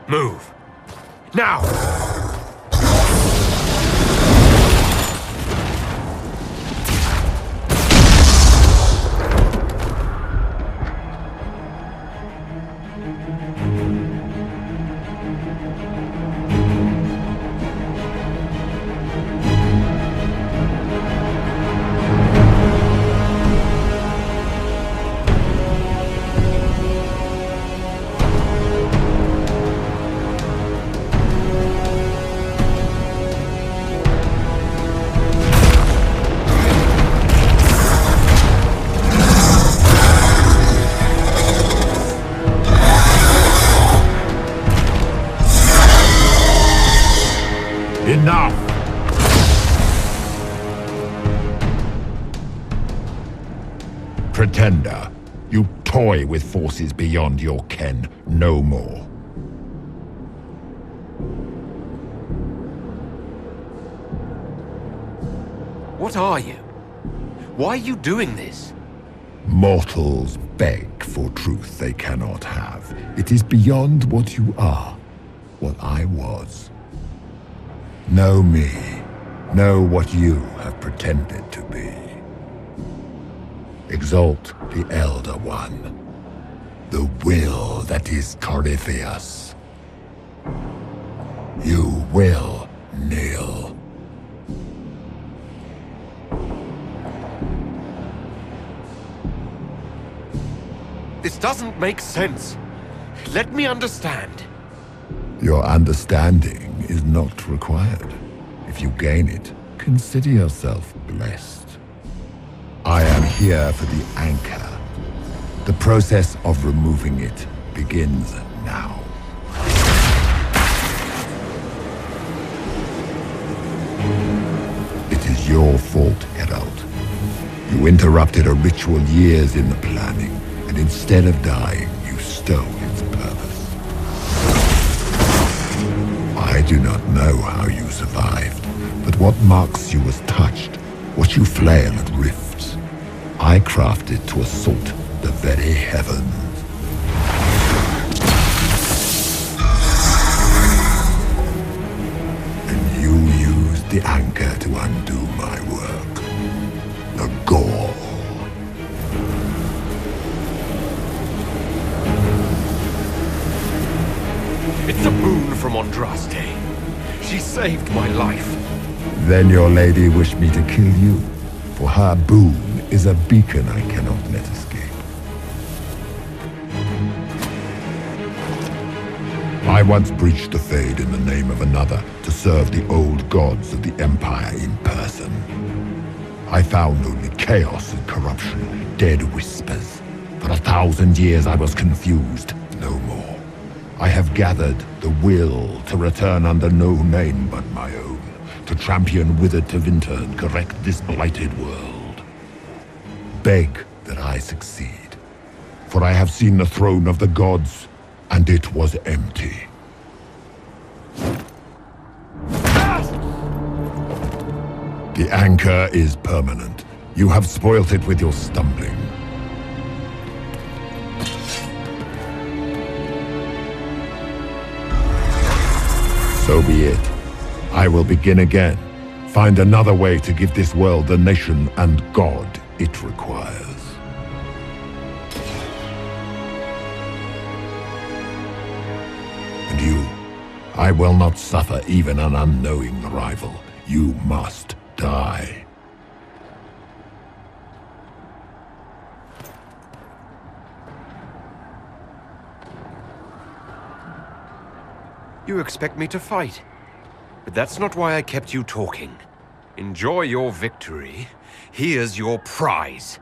Move. Now! Enough! Pretender, you toy with forces beyond your ken no more. What are you? Why are you doing this? Mortals beg for truth they cannot have. It is beyond what you are, what I was. Know me. Know what you have pretended to be. Exalt the Elder One. The will that is Corypheus. You will kneel. This doesn't make sense. Let me understand. Your understanding is not required. If you gain it, consider yourself blessed. I am here for the anchor. The process of removing it begins now. It is your fault, Herald. You interrupted a ritual years in the planning, and instead of dying, you stole its purpose. I do not know how you survived, but what marks you as touched, what you flail at rifts, I crafted to assault the very heavens. And you used the anchor to undo my work. The gall. It's a boon from Andraste. She saved my life. Then your lady wished me to kill you, for her boon is a beacon I cannot let escape. I once breached the Fade in the name of another to serve the old gods of the Empire in person. I found only chaos and corruption, dead whispers. For 1,000 years I was confused, no more. I have gathered the will to return under no name but my own, to champion Withered to Winter and correct this blighted world. Beg that I succeed, for I have seen the throne of the gods, and it was empty. The anchor is permanent. You have spoilt it with your stumbling. So be it. I will begin again. Find another way to give this world the nation and God it requires. And you, I will not suffer even an unknowing rival. You must die. You expect me to fight. But that's not why I kept you talking. Enjoy your victory. Here's your prize.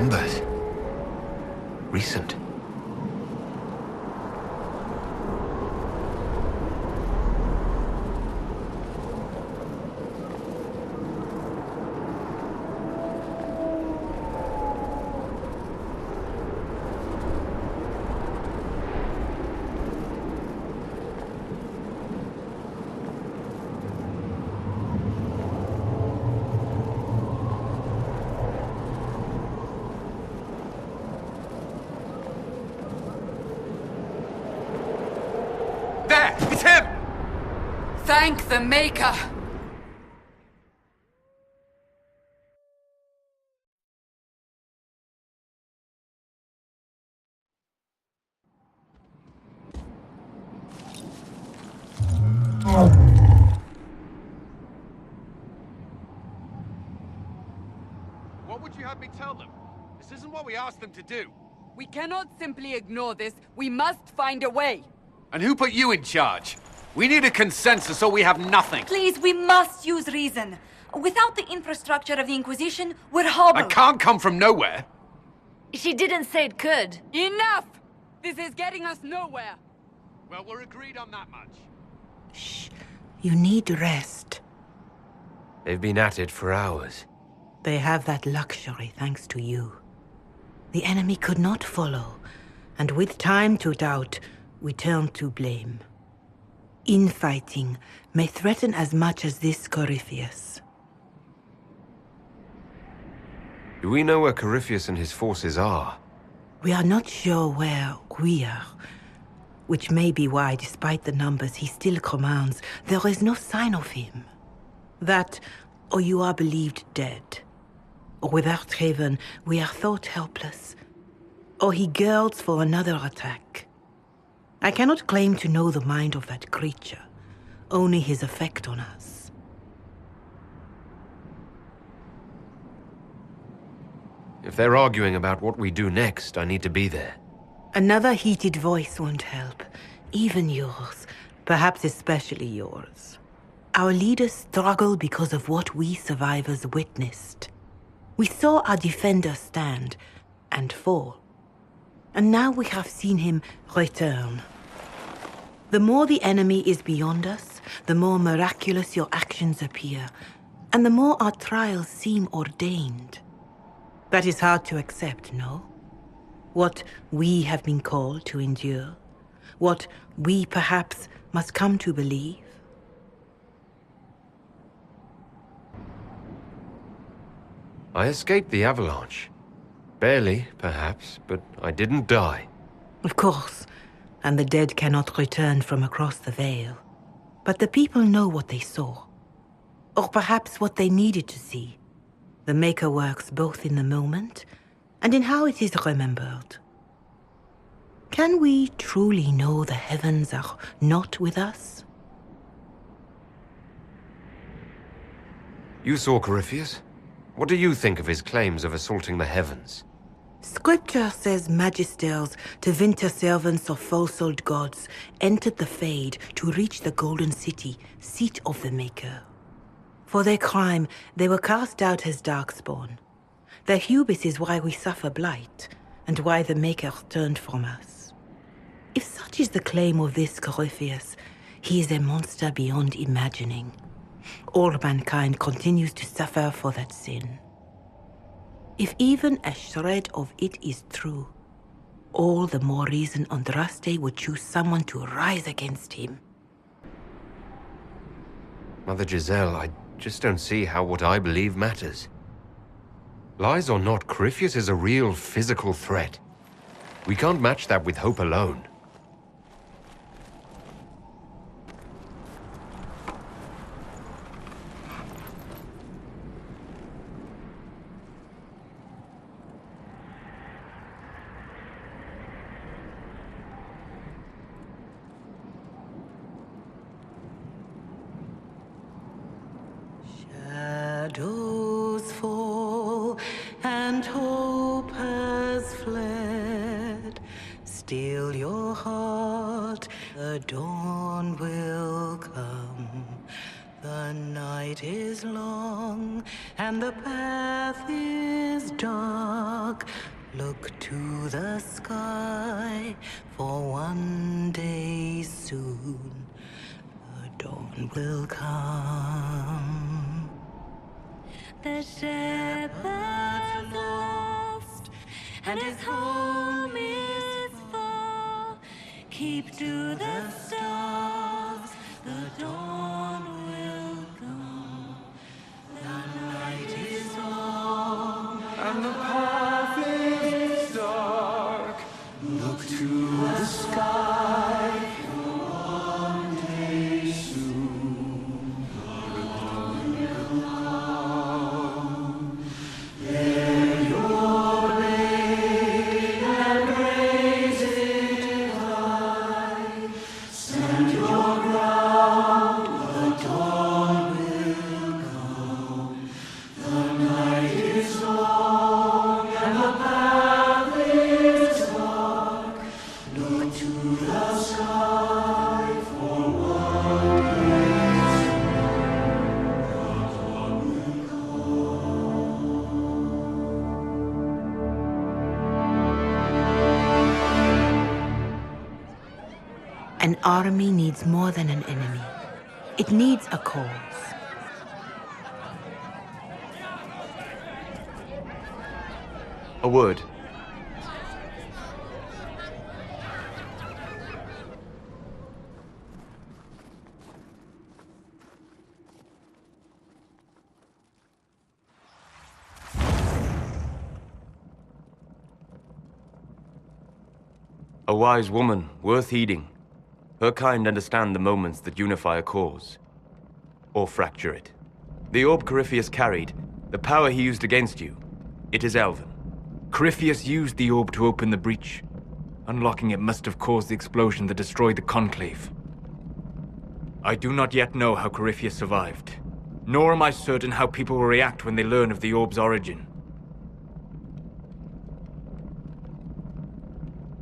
remembered. Recent. There! It's him! Thank the Maker! What would you have me tell them? This isn't what we asked them to do. We cannot simply ignore this. We must find a way. And who put you in charge? We need a consensus or we have nothing. Please, we must use reason. Without the infrastructure of the Inquisition, we're hobbled. I can't come from nowhere. She didn't say it could. Enough! This is getting us nowhere. Well, we're agreed on that much. Shh. You need rest. They've been at it for hours. They have that luxury thanks to you. The enemy could not follow, and with time to doubt, we turn to blame. Infighting may threaten as much as this Corypheus. Do we know where Corypheus and his forces are? We are not sure where we are, which may be why, despite the numbers he still commands, there is no sign of him. That, or you are believed dead. Or without Haven, we are thought helpless. Or he girds for another attack. I cannot claim to know the mind of that creature, only his effect on us. If they're arguing about what we do next, I need to be there. Another heated voice won't help, even yours, perhaps especially yours. Our leaders struggle because of what we survivors witnessed. We saw our defender stand and fall. And now we have seen him return. The more the enemy is beyond us, the more miraculous your actions appear, and the more our trials seem ordained. That is hard to accept, no? What we have been called to endure, what we perhaps must come to believe. I escaped the avalanche. Barely, perhaps, but I didn't die. Of course, and the dead cannot return from across the veil. But the people know what they saw. Or perhaps what they needed to see. The Maker works both in the moment and in how it is remembered. Can we truly know the heavens are not with us? You saw Corypheus? What do you think of his claims of assaulting the heavens? Scripture says magisters, to winter servants of false-old gods, entered the Fade to reach the Golden City, seat of the Maker. For their crime, they were cast out as darkspawn. Their hubris is why we suffer blight, and why the Maker turned from us. If such is the claim of this Corypheus, he is a monster beyond imagining. All mankind continues to suffer for that sin. If even a shred of it is true, all the more reason Andraste would choose someone to rise against him. Mother Giselle, I just don't see how what I believe matters. Lies or not, Corypheus is a real physical threat. We can't match that with hope alone. Shadows fall and hope has fled. Still your heart, the dawn will come. The night is long and the path is dark. Look to the sky, for one day soon the dawn will come. The shepherd's lost, and his home is far. Keep to the stars, the dawn will come. The night is long, And the path is dark. Look to the sky. One day soon the dawn will come. Bear your blade and raise it high. Stand your ground, the dawn will come. The night is long and the path is dark. Look to the sky for one day An army needs more than an enemy. It needs a cause. A word. A wise woman, worth heeding. Her kind understand the moments that unify a cause. Or fracture it. The orb Corypheus carried, the power he used against you, it is elven. Corypheus used the orb to open the breach. Unlocking it must have caused the explosion that destroyed the Conclave. I do not yet know how Corypheus survived, nor am I certain how people will react when they learn of the orb's origin.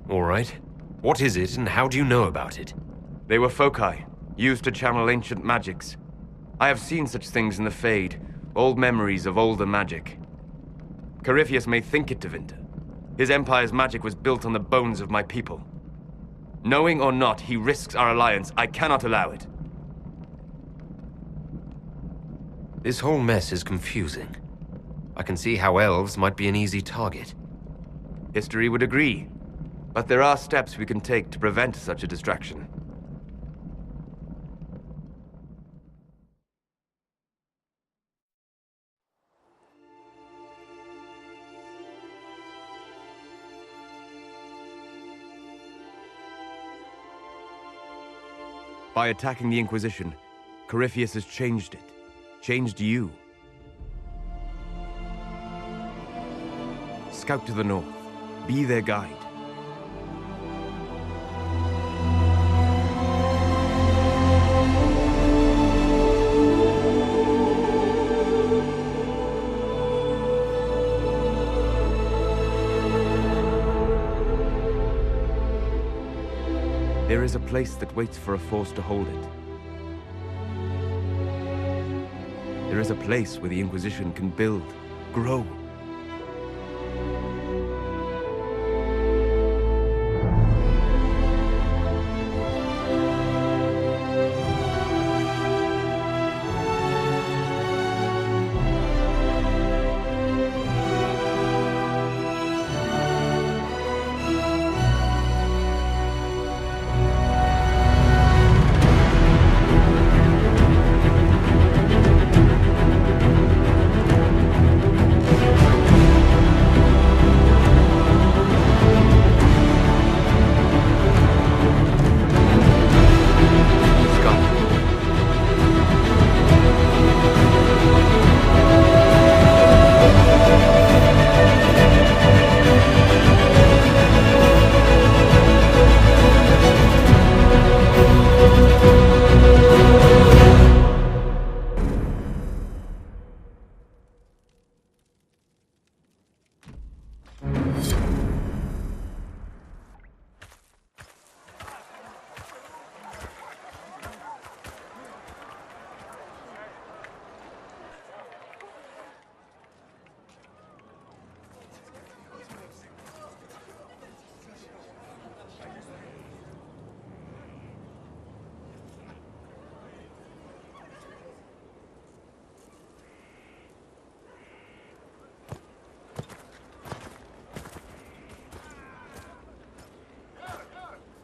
All right. What is it, and how do you know about it? They were foci, used to channel ancient magics. I have seen such things in the Fade, old memories of older magic. Corypheus may think it Tevinter. His empire's magic was built on the bones of my people. Knowing or not, he risks our alliance. I cannot allow it. This whole mess is confusing. I can see how elves might be an easy target. History would agree. But there are steps we can take to prevent such a distraction. By attacking the Inquisition, Corypheus has changed it. Changed you. Scout to the north. Be their guide. There is a place that waits for a force to hold it. There is a place where the Inquisition can build, grow.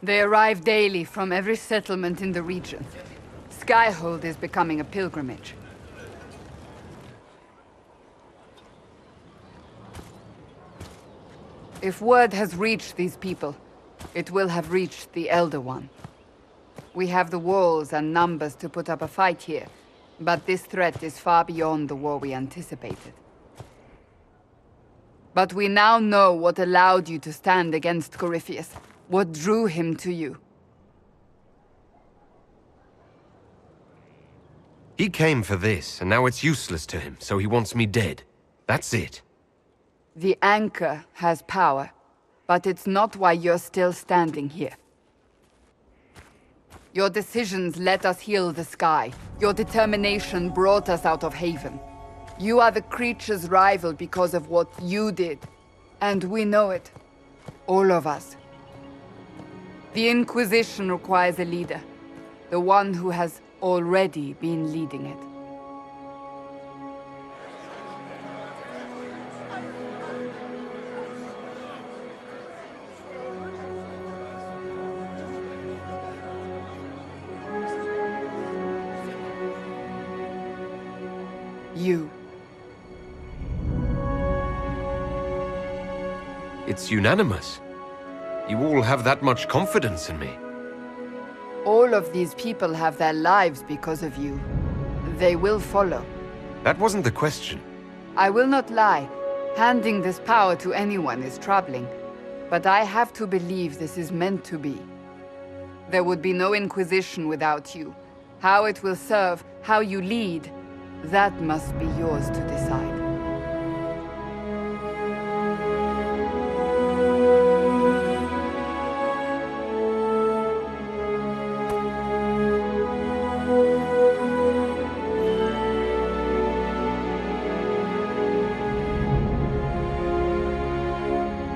They arrive daily from every settlement in the region. Skyhold is becoming a pilgrimage. If word has reached these people, it will have reached the Elder One. We have the walls and numbers to put up a fight here, but this threat is far beyond the war we anticipated. But we now know what allowed you to stand against Corypheus, what drew him to you. He came for this, and now it's useless to him, so he wants me dead. That's it. The Anchor has power, but it's not why you're still standing here. Your decisions let us heal the sky. Your determination brought us out of Haven. You are the creature's rival because of what you did. And we know it. All of us. The Inquisition requires a leader. The one who has already been leading it. You. It's unanimous. You all have that much confidence in me. All of these people have their lives because of you. They will follow. That wasn't the question. I will not lie. Handing this power to anyone is troubling. But I have to believe this is meant to be. There would be no Inquisition without you. How it will serve, how you lead, that must be yours to decide.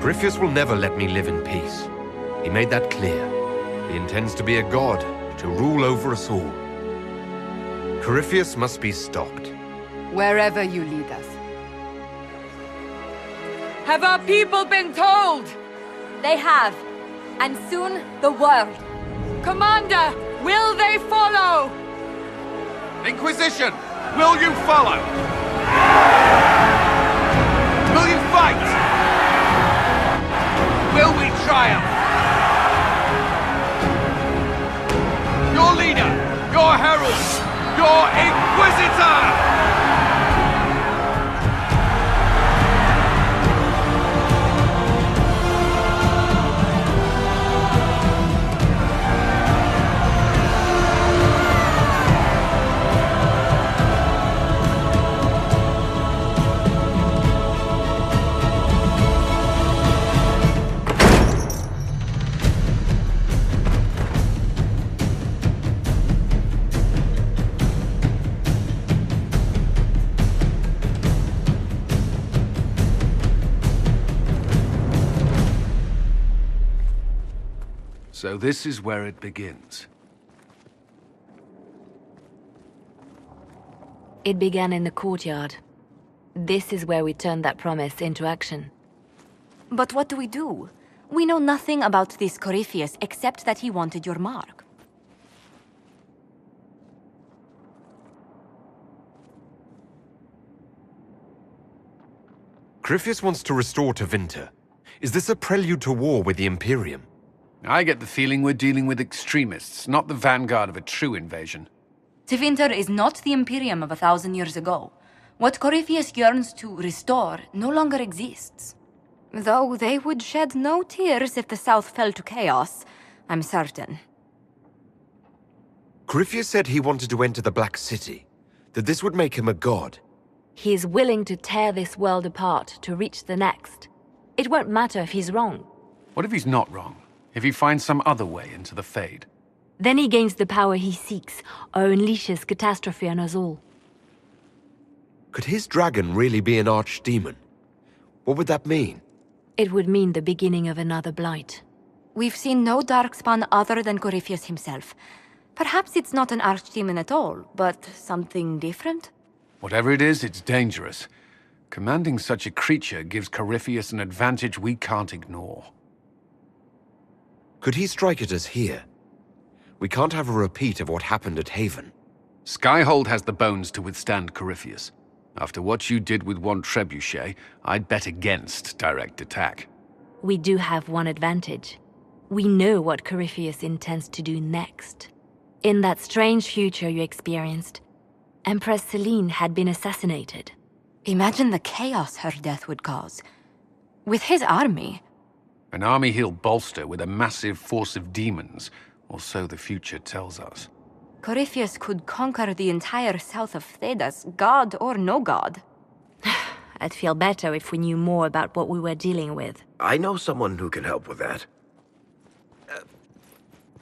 Corypheus will never let me live in peace. He made that clear. He intends to be a god, to rule over us all. Corypheus must be stopped. Wherever you lead us. Have our people been told? They have. And soon, the world. Commander, will they follow? Inquisition, will you follow? Will you fight? Will we triumph? Your leader, your herald, your Inquisitor! So this is where it begins. It began in the courtyard. This is where we turned that promise into action. But what do we do? We know nothing about this Corypheus except that he wanted your mark. Corypheus wants to restore Tevinter. Is this a prelude to war with the Imperium? I get the feeling we're dealing with extremists, not the vanguard of a true invasion. Tevinter is not the Imperium of 1,000 years ago. What Corypheus yearns to restore no longer exists. Though they would shed no tears if the South fell to chaos, I'm certain. Corypheus said he wanted to enter the Black City, that this would make him a god. He is willing to tear this world apart to reach the next. It won't matter if he's wrong. What if he's not wrong? If he finds some other way into the Fade? Then he gains the power he seeks, or unleashes catastrophe on us all. Could his dragon really be an archdemon? What would that mean? It would mean the beginning of another blight. We've seen no darkspawn other than Corypheus himself. Perhaps it's not an archdemon at all, but something different? Whatever it is, it's dangerous. Commanding such a creature gives Corypheus an advantage we can't ignore. Could he strike at us here? We can't have a repeat of what happened at Haven. Skyhold has the bones to withstand Corypheus. After what you did with one trebuchet, I'd bet against direct attack. We do have one advantage. We know what Corypheus intends to do next. In that strange future you experienced, Empress Selene had been assassinated. Imagine the chaos her death would cause. With his army. An army he'll bolster with a massive force of demons, or so the future tells us. Corypheus could conquer the entire south of Thedas, god or no god. I'd feel better if we knew more about what we were dealing with. I know someone who can help with that.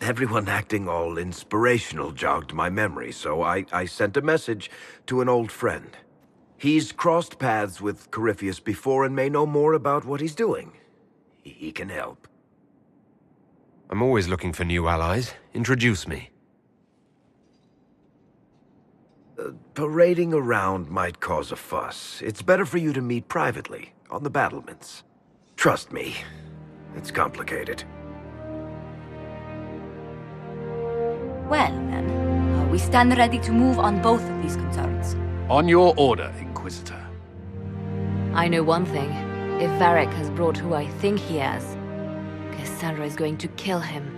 Everyone acting all inspirational jogged my memory, so I sent a message to an old friend. He's crossed paths with Corypheus before and may know more about what he's doing. He can help. I'm always looking for new allies. Introduce me. Parading around might cause a fuss. It's better for you to meet privately, on the battlements. Trust me, it's complicated. Well, then, we stand ready to move on both of these concerns. On your order, Inquisitor. I know one thing. If Varric has brought who I think he has, Cassandra is going to kill him.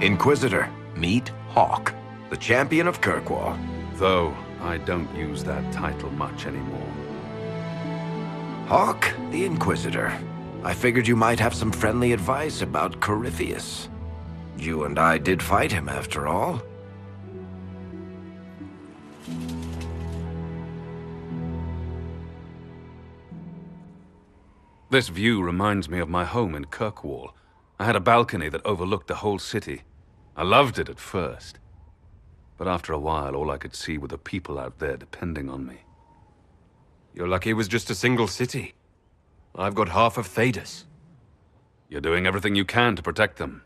Inquisitor, meet Hawk, the champion of Kirkwall. Though I don't use that title much anymore. Hawk, the Inquisitor. I figured you might have some friendly advice about Corypheus. You and I did fight him, after all. This view reminds me of my home in Kirkwall. I had a balcony that overlooked the whole city. I loved it at first. But after a while, all I could see were the people out there depending on me. You're lucky it was just a single city. I've got half of Thedas. You're doing everything you can to protect them.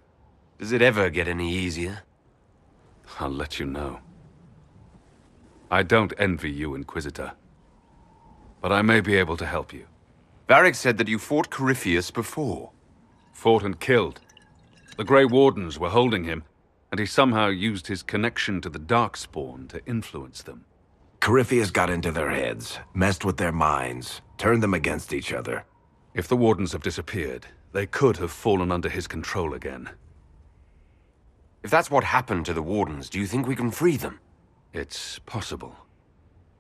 Does it ever get any easier? I'll let you know. I don't envy you, Inquisitor. But I may be able to help you. Varric said that you fought Corypheus before. Fought and killed. The Grey Wardens were holding him, and he somehow used his connection to the Darkspawn to influence them. Corypheus got into their heads, messed with their minds, turned them against each other. If the Wardens have disappeared, they could have fallen under his control again. If that's what happened to the Wardens, do you think we can free them? It's possible.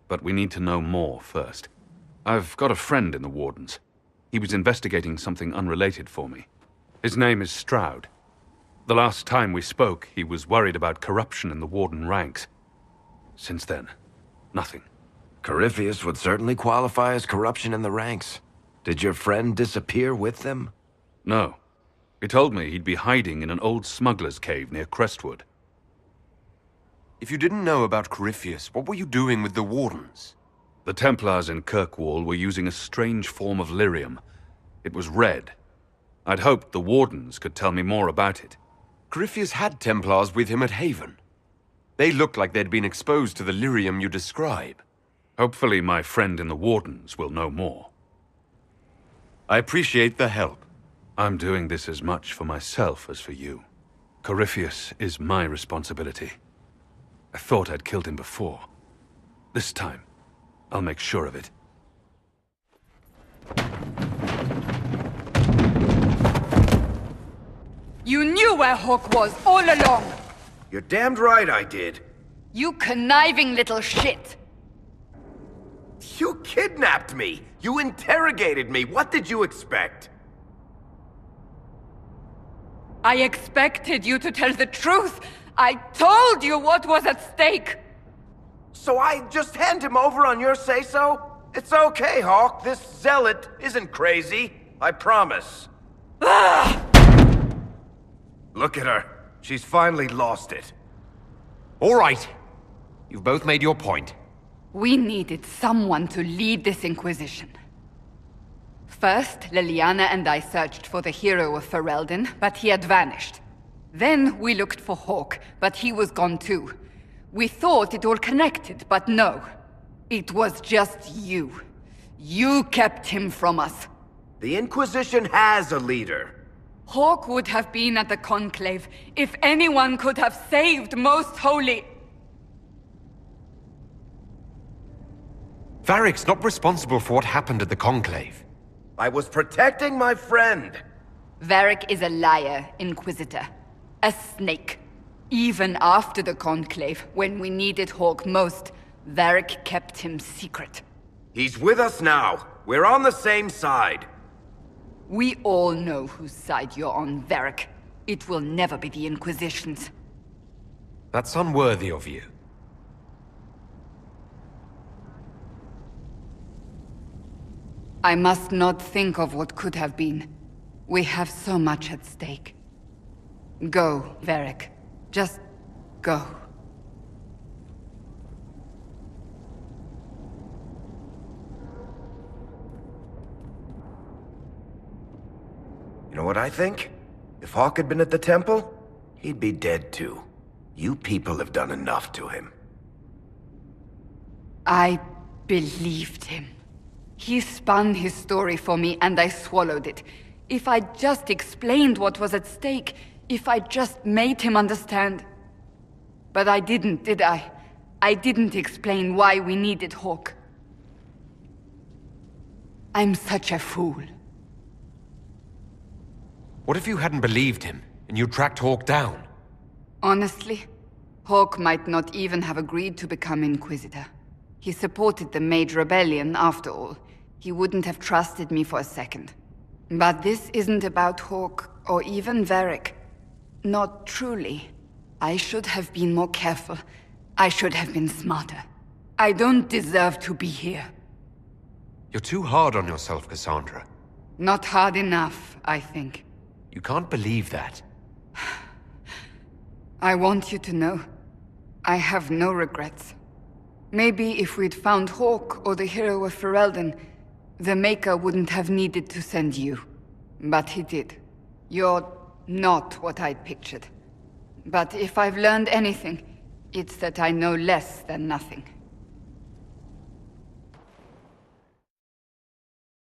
But we need to know more first. I've got a friend in the Wardens. He was investigating something unrelated for me. His name is Stroud. The last time we spoke, he was worried about corruption in the Warden ranks. Since then, nothing. Corypheus would certainly qualify as corruption in the ranks. Did your friend disappear with them? No. He told me he'd be hiding in an old smuggler's cave near Crestwood. If you didn't know about Corypheus, what were you doing with the Wardens? The Templars in Kirkwall were using a strange form of lyrium. It was red. I'd hoped the Wardens could tell me more about it. Corypheus had Templars with him at Haven. They looked like they'd been exposed to the lyrium you describe. Hopefully my friend in the Wardens will know more. I appreciate the help. I'm doing this as much for myself as for you. Corypheus is my responsibility. I thought I'd killed him before. This time, I'll make sure of it. You knew where Hawk was all along! You're damned right I did. You conniving little shit! You kidnapped me! You interrogated me! What did you expect? I expected you to tell the truth! I told you what was at stake! So I just hand him over on your say-so? It's okay, Hawk. This zealot isn't crazy. I promise. Look at her. She's finally lost it. All right. You've both made your point. We needed someone to lead this Inquisition. First, Liliana and I searched for the hero of Ferelden, but he had vanished. Then we looked for Hawk, but he was gone too. We thought it all connected, but no. It was just you. You kept him from us. The Inquisition has a leader. Hawk would have been at the Conclave if anyone could have saved Most Holy... Varric's not responsible for what happened at the Conclave. I was protecting my friend. Varric is a liar, Inquisitor. A snake. Even after the Conclave, when we needed Hawk most, Varric kept him secret. He's with us now. We're on the same side. We all know whose side you're on, Varric. It will never be the Inquisition's. That's unworthy of you. I must not think of what could have been. We have so much at stake. Go, Varric. Just go. You know what I think? If Hawk had been at the temple, he'd be dead too. You people have done enough to him. I believed him. He spun his story for me and I swallowed it. If I just explained what was at stake, if I just made him understand. But I didn't, did I? I didn't explain why we needed Hawk. I'm such a fool. What if you hadn't believed him, and you tracked Hawk down? Honestly, Hawk might not even have agreed to become Inquisitor. He supported the Mage Rebellion, after all. He wouldn't have trusted me for a second. But this isn't about Hawk, or even Varric. Not truly. I should have been more careful. I should have been smarter. I don't deserve to be here. You're too hard on yourself, Cassandra. Not hard enough, I think. You can't believe that. I want you to know, I have no regrets. Maybe if we'd found Hawk or the hero of Ferelden, the Maker wouldn't have needed to send you. But he did. You're not what I'd pictured. But if I've learned anything, it's that I know less than nothing.